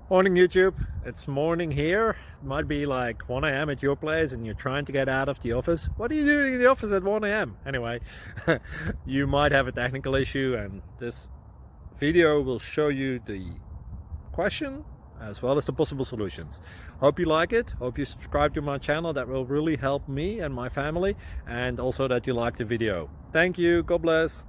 Morning YouTube, it's morning here. It might be like 1 a.m. at your place and you're trying to get out of the office. What are you doing in the office at 1 a.m.? Anyway, you might have a technical issue and this video will show you the question as well as the possible solutions. Hope you like it, hope you subscribe to my channel. That will really help me and my family, and also that you like the video. Thank you, God bless.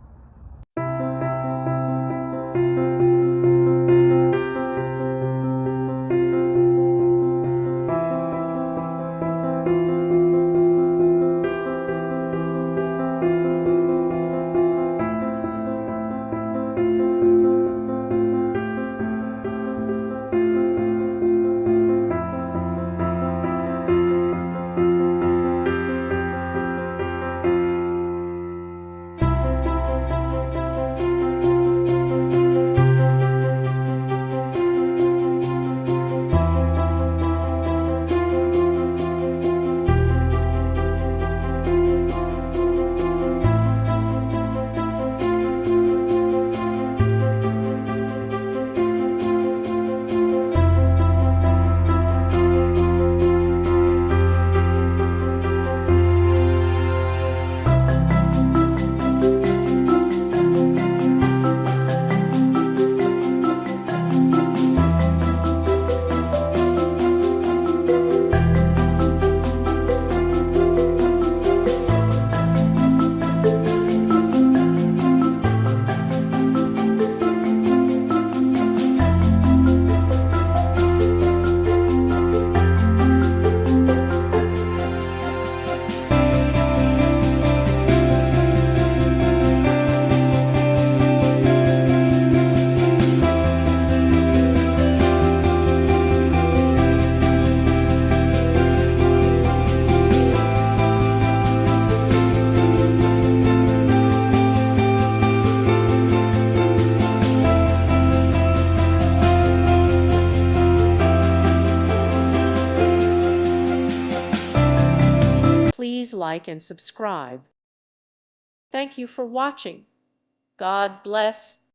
Please like and subscribe. Thank you for watching. God bless.